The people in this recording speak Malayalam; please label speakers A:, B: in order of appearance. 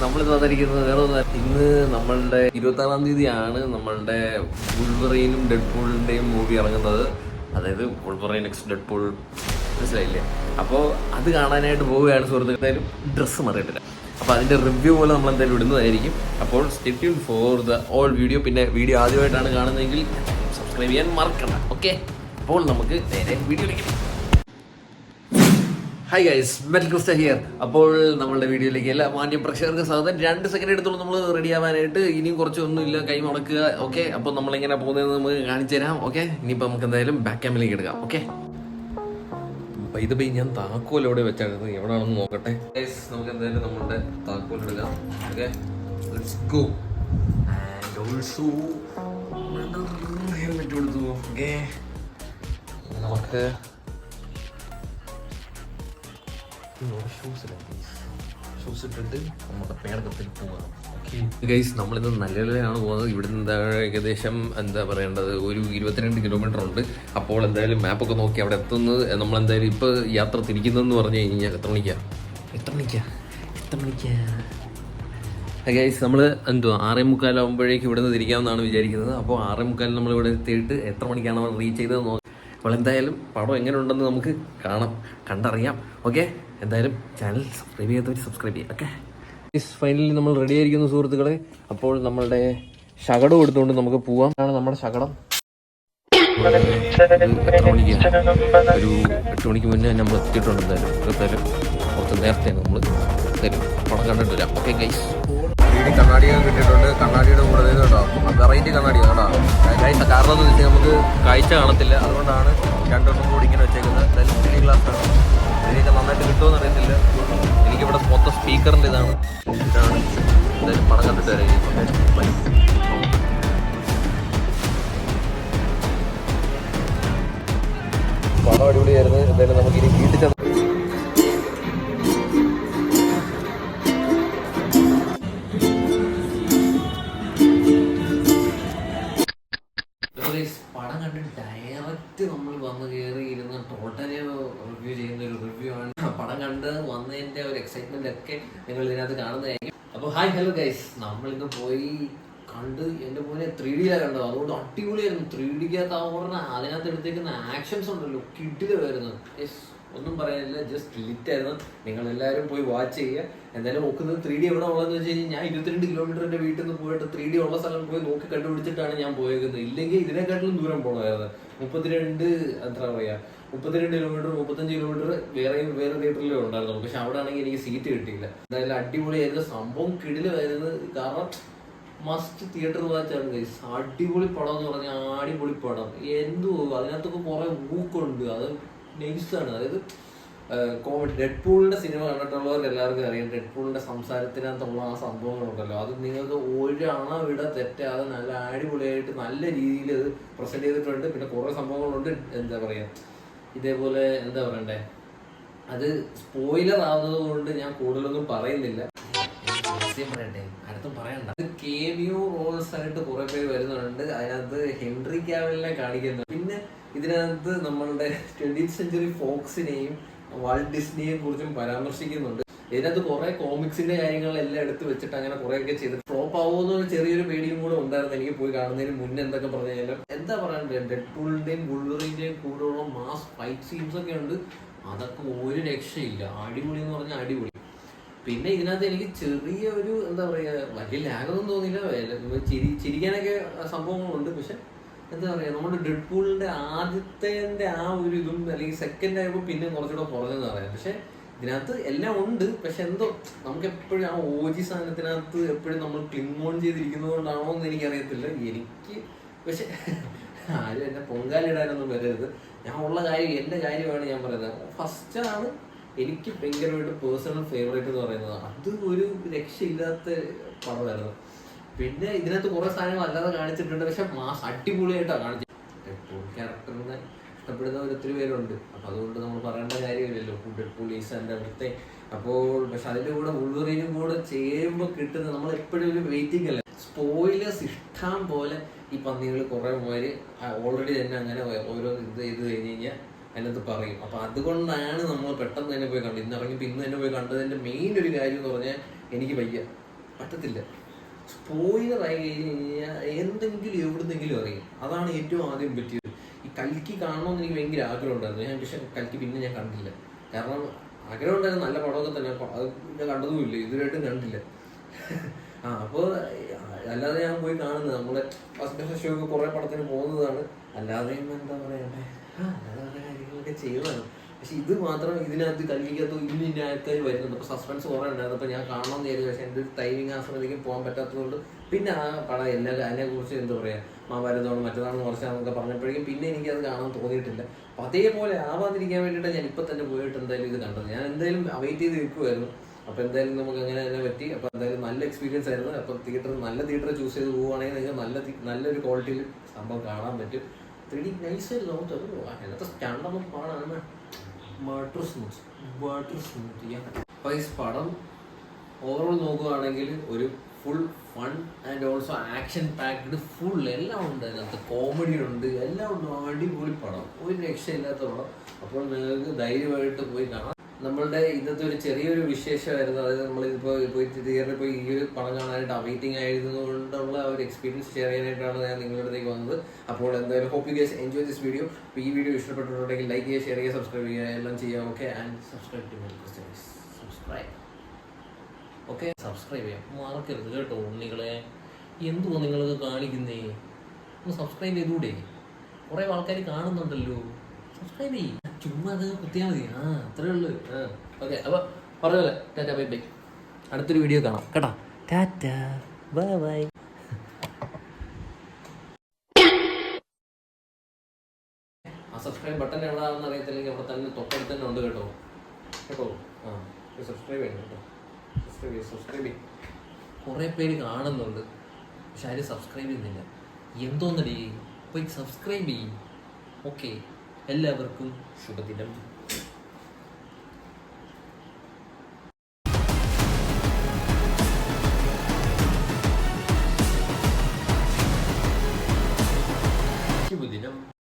A: നമ്മളിത് വന്നിരിക്കുന്നത് വേറെ ഒന്നും, ഇന്ന് നമ്മളുടെ 26-ാം തീയതിയാണ് നമ്മളുടെ വുൾവറീനും ഡെഡ്പൂളിന്റെയും മൂവി ഇറങ്ങുന്നത്. അതായത് വുൾവറീൻ എക്സ് ഡെഡ്പൂൾ, മനസ്സിലായില്ലേ? അപ്പോൾ അത് കാണാനായിട്ട് പോവുകയാണ് സുഹൃത്തുക്കൾ. എന്തായാലും ഡ്രസ്സ് മാറിയിട്ടില്ല, അപ്പോൾ അതിന്റെ റിവ്യൂ പോലെ നമ്മൾ എന്തായാലും ഇടുന്നതായിരിക്കും. അപ്പോൾ stay tuned for the all video. പിന്നെ വീഡിയോ ആദ്യമായിട്ടാണ് കാണുന്നതെങ്കിൽ സബ്സ്ക്രൈബ് ചെയ്യാൻ മറക്കണ്ട. ഓക്കെ, അപ്പോൾ നമുക്ക് നേരെ വീഡിയോയിലേക്ക്. Hi guys, metal Crysta here. അപ്പോൾ നമ്മളുടെ വീഡിയോയിലേക്ക് എല്ലാ മാന്യ പ്രേക്ഷകർക്ക് സ്വാഗതം. 2 സെക്കൻഡ് എടുത്തോളൂ നമ്മൾ റെഡി ആവാനായിട്ട്. ഇനിയും കുറച്ചൊന്നുമില്ല, കൈ മുടക്കുക. ഓക്കെ, അപ്പോൾ നമ്മളിങ്ങനെ പോകുന്നതെന്ന് നമുക്ക് കാണിച്ചു തരാം. ഓക്കെ, ഇനിയിപ്പോൾ നമുക്ക് എന്തായാലും ബാക്ക് ക്യാമിലേക്ക് എടുക്കാം. ഓക്കെ, ഇതിപ്പോൾ ഞാൻ താക്കോൽ എവിടെ വെച്ചായിരുന്നു, എവിടെയാണെന്ന് നോക്കട്ടെ. ഗൈസ്, നമുക്ക് എന്തായാലും നമ്മളുടെ താക്കോൽ എടുക്കാം. Okay, let's go. And also helmet കൊടുത്തു. ഓക്കെ, നമുക്ക് ഷൂസ് ഇട്ടിട്ട് നമ്മുടെ പേടകത്തിൽ പോകാം. ഗൈസ്, നമ്മളിന്ന് നല്ലതാണ് പോകുന്നത്. ഇവിടുന്ന് എന്താ ഏകദേശം എന്താ പറയേണ്ടത്, ഒരു 22 കിലോമീറ്റർ ഉണ്ട്. അപ്പോൾ എന്തായാലും മാപ്പൊക്കെ നോക്കി അവിടെ എത്തുന്നത്. നമ്മളെന്തായാലും ഇപ്പോൾ യാത്ര തിരിക്കുന്നതെന്ന് പറഞ്ഞു കഴിഞ്ഞാൽ എത്ര മണിക്കാ ഗൈസ്, നമ്മൾ എന്തുവാ 6:45 ഇവിടുന്ന് തിരിക്കാമെന്നാണ് വിചാരിക്കുന്നത്. അപ്പോൾ 6:45 നമ്മളിവിടെ എത്തിയിട്ട് എത്ര മണിക്കാണ് നമ്മൾ റീച്ച് ചെയ്തത് നോക്കാം. അപ്പോൾ എന്തായാലും പടം എങ്ങനെ ഉണ്ടെന്ന് നമുക്ക് കണ്ടറിയാം. ഓക്കെ, എന്തായാലും ചാനൽ സബ്സ്ക്രൈബ് ചെയ്യാത്തവർ സബ്സ്ക്രൈബ് ചെയ്യാം. ഓക്കെ, ഫൈനലി നമ്മൾ റെഡി ആയിരിക്കുന്നു സുഹൃത്തുക്കളെ. അപ്പോൾ നമ്മളുടെ ശകടം എടുത്തുകൊണ്ട് നമുക്ക് പോവാം. ആണ് നമ്മുടെ ശകടം. എത്ര മണിക്കാണ്? ഒരു 8 മണിക്ക് മുന്നേ നമ്മൾ എത്തിയിട്ടുണ്ട്. എന്തായാലും കുറച്ച് നേരത്തെ നമ്മൾ എന്തായാലും പടം കണ്ടിട്ട് വരാം. ഓക്കെ ഗൈസ്, വീഡിയോ കണ്ണാടിയൊക്കെ കിട്ടിയിട്ടുണ്ട്. കണ്ണാടിയുടെ കൂടെ കേട്ടോ, വെറൈറ്റി കണ്ണാടിയാണ് കേട്ടോ ഗൈസ്. കാരണം എന്ന് വെച്ചാൽ നമുക്ക് കാഴ്ച കാണത്തില്ല, അതുകൊണ്ടാണ് 2 കൂടി ഇങ്ങനെ വെച്ചേക്കുന്നത്. എന്തായാലും 3D ഗ്ലാസ്സാണ്. ഇതിനൊക്കെ നന്നായിട്ട് കിട്ടുമെന്ന് അറിയത്തില്ല. എനിക്കിവിടെ മൊത്തം സ്പീക്കറിൻ്റെ ഇതാണ്. എന്തായാലും പടം കണ്ടിട്ട് വരാം. പടം അടിപൊളിയായിരുന്നു. എന്തായാലും നമുക്ക് ഇനി വീട്ടിൽ ചെന്ന് പടം കണ്ട് ഡയറക്റ്റ് നമ്മൾ വന്ന് കയറി ഇരുന്ന് ടോട്ടലി റിവ്യൂ ചെയ്യുന്ന ഒരു റിവ്യൂ ആണ്. പടം കണ്ട് വന്നതിന്റെ ഒരു എക്സൈറ്റ്മെന്റ് ഒക്കെ നിങ്ങൾ ഇതിനകത്ത് കാണുന്നതായിരിക്കും. അപ്പോൾ ഹായ് ഹലോ ഗൈസ്, നമ്മളിന്ന് പോയി കണ്ട് എൻ്റെ പോലെ 3Dയിലാണ് കണ്ടത്. അതുകൊണ്ട് അടിപൊളിയായിരുന്നു. 3Dക്കകത്ത് ആ പറഞ്ഞാൽ അതിനകത്ത് എടുത്തേക്കുന്ന ആക്ഷൻസ് ഉണ്ടല്ലോ, കിടിലമായിരുന്നു. ഒന്നും പറയാനില്ല, ജസ്റ്റ് ലിറ്റായിരുന്നു. നിങ്ങൾ എല്ലാവരും പോയി വാച്ച് ചെയ്യുക. എന്തായാലും നോക്കുന്നത് 3D എവിടെ ഉള്ളതെന്ന് വെച്ച് കഴിഞ്ഞാൽ, ഞാൻ 22 കിലോമീറ്റർ എൻ്റെ വീട്ടിൽ നിന്ന് പോയിട്ട് 3D ഉള്ള സ്ഥലം പോയി നോക്കി കണ്ടുപിടിച്ചിട്ടാണ് ഞാൻ പോയേക്കുന്നത്. ഇല്ലെങ്കിൽ ഇതിനെക്കാട്ടിലും ദൂരം പോകണമായിരുന്നു. 32 കിലോമീറ്റർ 35 കിലോമീറ്റർ വേറെ തിയേറ്ററിലും ഉണ്ടായിരുന്നു. പക്ഷെ അവിടെ ആണെങ്കിൽ എനിക്ക് സീറ്റ് കിട്ടിയില്ല. എന്തായാലും അടിപൊളിയായിരുന്നു, സംഭവം കിടിലമായിരുന്നു. കാരണം മസ്റ്റ് തിയേറ്റർ വാച്ചാണ് ഗൈസ്. അടിപൊളി പടം എന്ന് പറഞ്ഞാൽ അടിപൊളി പടം. എന്തോ അതിനകത്തൊക്കെ കുറെ ഊക്കുണ്ട്, അത് നൈസാണ്. അതായത് കോമഡി. ഡെഡ്പൂളിന്റെ സിനിമ കണ്ടിട്ടുള്ളവർക്ക് എല്ലാവർക്കും അറിയാം, ഡെഡ്പൂളിന്റെ സംസാരത്തിനകത്തുള്ള ആ സംഭവങ്ങളുണ്ടല്ലോ, അത് നിങ്ങൾക്ക് ഒരണ തെറ്റാതെ നല്ല അടിപൊളിയായിട്ട് നല്ല രീതിയിൽ അത് പ്രസന്റ് ചെയ്തിട്ടുണ്ട്. പിന്നെ കുറെ സംഭവങ്ങളുണ്ട്, എന്താ പറയാ, ഇതേപോലെ എന്താ പറയണ്ടേ, അത് സ്പോയിലർ ആവുന്നത് കൊണ്ട് ഞാൻ കൂടുതലൊന്നും പറയുന്നില്ല. പറയട്ടെ, അടുത്തും പറയണ്ട. കേമിയോ റോൾസ് ആയിട്ട് കുറെ പേര് വരുന്നുണ്ട്. അതിനകത്ത് ഹെൻറി കാവലിനെ കാണിക്കുന്നുണ്ട്. പിന്നെ ഇതിനകത്ത് നമ്മളുടെ 20th സെഞ്ചുറി ഫോക്സിനെയും വാൾട്ട് ഡിസ്നിയെയും കുറിച്ചും പരാമർശിക്കുന്നുണ്ട്. ഇതിനകത്ത് കുറെ കോമിക്സിന്റെ കാര്യങ്ങളെല്ലാം എടുത്ത് വെച്ചിട്ട് അങ്ങനെ കുറെയൊക്കെ ചെയ്ത് ഫ്ലോപ്പ് ആവുമെന്നൊരു ചെറിയൊരു പേടിയും കൂടെ ഉണ്ടായിരുന്നു എനിക്ക് പോയി കാണുന്നതിന് മുന്നേ. എന്തൊക്കെ പറഞ്ഞാലും എന്താ പറയണ്ടേ, ഡെഡ്പൂളിന്റെയും വുൾവറീന്റെയും കൂടെയുള്ള മാസ് ഫൈറ്റ് സീൻസ് ഒക്കെ ഉണ്ട്. അതൊക്കെ ഒരു രക്ഷയില്ല, അടിപൊളി എന്ന് പറഞ്ഞാൽ അടിപൊളി. പിന്നെ ഇതിനകത്ത് എനിക്ക് ചെറിയ ഒരു എന്താ പറയാ, വലിയ ലാഗൊന്നും തോന്നിയില്ല. ചിരിക്കാനൊക്കെ സംഭവങ്ങളുണ്ട്. പക്ഷെ എന്താ പറയാ, നമ്മുടെ ഡെഡ്പൂളിന്റെ ആദ്യത്തെ ആ ഒരു ഇതും അല്ലെങ്കിൽ സെക്കൻഡ് ആയപ്പോൾ പിന്നെ കുറച്ചുകൂടെ കുറഞ്ഞെന്ന് പറയാം. പക്ഷെ ഇതിനകത്ത് എല്ലാം ഉണ്ട്. പക്ഷെ എന്തോ നമുക്ക് എപ്പോഴും ആ ഓജി സാധനത്തിനകത്ത് എപ്പോഴും നമ്മൾ ക്ലിങ് ഓൺ ചെയ്തിരിക്കുന്നത് കൊണ്ടാണോ എന്ന് എനിക്കറിയത്തില്ല. എനിക്ക് പക്ഷെ ആരും എന്നെ പൊങ്കാലിടാനൊന്നും വരരുത്. ഞാൻ ഉള്ള കാര്യം എൻ്റെ കാര്യമാണ് ഞാൻ പറയുന്നത്. ഫസ്റ്റാണ് എനിക്ക് ഭയങ്കരമായിട്ട് പേഴ്സണൽ ഫേവറേറ്റ് എന്ന് പറയുന്നത്. അത് ഒരു രക്ഷയില്ലാത്ത പടമായിരുന്നു. പിന്നെ ഇതിനകത്ത് കുറെ സാധനങ്ങൾ അല്ലാതെ കാണിച്ചിട്ടുണ്ട്. പക്ഷെ മാസ് അടിപൊളിയായിട്ടാണ് കാണിച്ചത്. ഡെഡ്പൂൾ ക്യാരക്ടറിനെ ഇഷ്ടപ്പെടുന്ന ഒത്തിരി പേരുണ്ട്. അപ്പൊ അതുകൊണ്ട് നമ്മൾ പറയേണ്ട കാര്യമില്ലല്ലോ, ഡെഡ്പൂൾ ഈസ് എൻ്റെ അവിടുത്തെ. അപ്പോൾ പക്ഷെ അതിൻ്റെ കൂടെ വുൾവറീനും കൂടെ ചേരുമ്പോൾ കിട്ടുന്ന നമ്മൾ എപ്പോഴും ഒരു വെയിറ്റിംഗ് അല്ലേ. സ്പോയിലേഴ്സ് ഇഷ്ടം പോലെ ഈ പന്നികൾ കുറെ പേര് ഓൾറെഡി തന്നെ അങ്ങനെ ഓരോ ഇത് ചെയ്ത് കഴിഞ്ഞ് കഴിഞ്ഞാൽ അതിനകത്ത് പറയും. അപ്പൊ അതുകൊണ്ടാണ് നമ്മൾ പെട്ടെന്ന് തന്നെ പോയി കണ്ടത്. ഇന്നിറങ്ങിയപ്പോൾ ഇന്ന് തന്നെ പോയി കണ്ടതിന്റെ മെയിൻ ഒരു കാര്യം എന്ന് പറഞ്ഞാൽ എനിക്ക് വയ്യ, പറ്റത്തില്ല. സ്പോയിലറായി കഴിഞ്ഞ് കഴിഞ്ഞാൽ എന്തെങ്കിലും എവിടുന്നെങ്കിലും അറിയും. അതാണ് ഏറ്റവും ആദ്യം പറ്റിയത്. ഈ കൽക്കി കാണണമെന്ന് എനിക്ക് ഭയങ്കര ആഗ്രഹം ഉണ്ടായിരുന്നു. പക്ഷെ കൽക്കി പിന്നെ ഞാൻ കണ്ടില്ല. കാരണം ആഗ്രഹം ഉണ്ടായിരുന്നു, നല്ല പടമൊക്കെ തന്നെ. അത് ഞാൻ കണ്ടതുമില്ല, ഇതുവരെയായിട്ടും കണ്ടില്ല. അപ്പോൾ അല്ലാതെ ഞാൻ പോയി കാണുന്നത് നമ്മളെ ഫസ്റ്റ് ഷോക്ക് കുറേ പടത്തിന് പോകുന്നതാണ്. അല്ലാതെയും എന്താ പറയണ്ടേ, അല്ലാതെ കുറേ കാര്യങ്ങളൊക്കെ ചെയ്യുന്നതാണ്. പക്ഷെ ഇത് മാത്രം ഇതിനകത്ത് കൽക്കിക്കകത്ത് ഇന്ന ആൾക്കാർ വരുന്നുണ്ട്. അപ്പോൾ സസ്പെൻസ് കുറേ ഉണ്ടായിരുന്നു. അപ്പോൾ ഞാൻ കാണണമെന്ന് വിചാരിച്ചു. പക്ഷേ എൻ്റെ ഒരു ടൈമിങ് ആ സമയത്തേക്കും പോകാൻ പറ്റാത്തതുകൊണ്ട് പിന്നെ ആ പടം അതിനെക്കുറിച്ച് എന്താ പറയുക, മഹാഭാരതമാണ് മറ്റേതാണെന്ന് കുറച്ചാണെന്നൊക്കെ പറഞ്ഞപ്പോഴേക്കും പിന്നെ എനിക്കത് കാണാൻ തോന്നിയിട്ടില്ല. അപ്പോൾ അതേപോലെ ആവാതിരിക്കാൻ വേണ്ടിയിട്ട് ഞാൻ ഇപ്പം തന്നെ പോയിട്ട് എന്തായാലും ഇത് കണ്ടത്. ഞാൻ എന്തായാലും അവൈറ്റ് ചെയ്ത് നിൽക്കുമായിരുന്നു. അപ്പോൾ എന്തായാലും നമുക്ക് അങ്ങനെ തന്നെ പറ്റി. അപ്പോൾ എന്തായാലും നല്ല എക്സ്പീരിയൻസ് ആയിരുന്നു. അപ്പോൾ നല്ല തിയേറ്റർ ചൂസ് ചെയ്ത് പോവുകയാണെങ്കിൽ നിങ്ങൾക്ക് നല്ലൊരു ക്വാളിറ്റിയിൽ സംഭവം കാണാൻ പറ്റും. 3D നൈസായിട്ട് നോക്കും. അതിനകത്ത് സ്റ്റാൻഡൊന്നും പാടാണ് വാട്ടർ സ്മൂത്ത്. അപ്പോൾ ഈ പടം ഓവറോൾ നോക്കുകയാണെങ്കിൽ ഒരു full fun and also action packed full എല്ലാം ഉണ്ട്. അതിനകത്ത് കോമഡി ഉണ്ട്, എല്ലാം ഉണ്ട്. അടിപൊളി പടം, ഒരു രക്ഷയില്ലാത്ത പടം. അപ്പോൾ നിങ്ങൾക്ക് ധൈര്യമായിട്ട് പോയി കാണാം. നമ്മളുടെ ഇന്നത്തെ ഒരു ചെറിയൊരു വിശേഷമായിരുന്നു. അതായത് നമ്മളിപ്പോൾ പോയി തിയേറ്ററിൽ പോയി ഈ ഒരു പടം കാണാനായിട്ട് അവൈറ്റിംഗ് ആയിരുന്നതുകൊണ്ടുള്ള ഒരു എക്സ്പീരിയൻസ് ഷെയർ ചെയ്യാനായിട്ടാണ് ഞാൻ നിങ്ങളുടെ അടുത്തേക്ക് വന്നത്. അപ്പോൾ എന്തായാലും hope you guys enjoy this video. അപ്പോൾ ഈ വീഡിയോ ഇഷ്ടപ്പെട്ടിട്ടുണ്ടെങ്കിൽ ലൈക്ക് ചെയ്യുക, ഷെയർ ചെയ്യുക, സബ്സ്ക്രൈബ് ചെയ്യുക, എല്ലാം ചെയ്യുക. Okay, and subscribe to my questions. Subscribe ചെയ്യാം മറക്കരുത് കേട്ടോ ഉണ്ണികളെ. എന്തുവാ നിങ്ങളൊക്കെ കാണിക്കുന്നേ? ഒന്ന് സബ്സ്ക്രൈബ് ചെയ്തുകൂടെ? കുറേ ആൾക്കാർ കാണുന്നുണ്ടല്ലോ. സബ്സ്ക്രൈബ് ചെയ്യും, ചുമ്മാ അത് കുത്തിയാൽ മതി. അത്രേ ഉള്ളൂ. ഓക്കെ, അപ്പോൾ പറഞ്ഞല്ലേ, ടാറ്റ ബൈ ബൈ. അടുത്തൊരു വീഡിയോ കാണാം കേട്ടോ. Tata bye bye. Subscribe button എവിടെയാണെന്ന് അറിയത്തില്ലെങ്കിൽ അവിടെ തന്നെ തൊട്ടടുത്ത് തന്നെ ഉണ്ട് കേട്ടോ. സബ്സ്ക്രൈബ് ചെയ്യണം കേട്ടോ. സബ്സ്ക്രൈബ് ചെയ്യും. കുറേ പേര് കാണുന്നുണ്ട്, പക്ഷെ ആരും സബ്സ്ക്രൈബ് ചെയ്യുന്നില്ല. എന്തോന്നടി, പോയി സബ്സ്ക്രൈബ് ചെയ്യും. ഓക്കെ, എല്ലാവർക്കും ശുഭദിനം.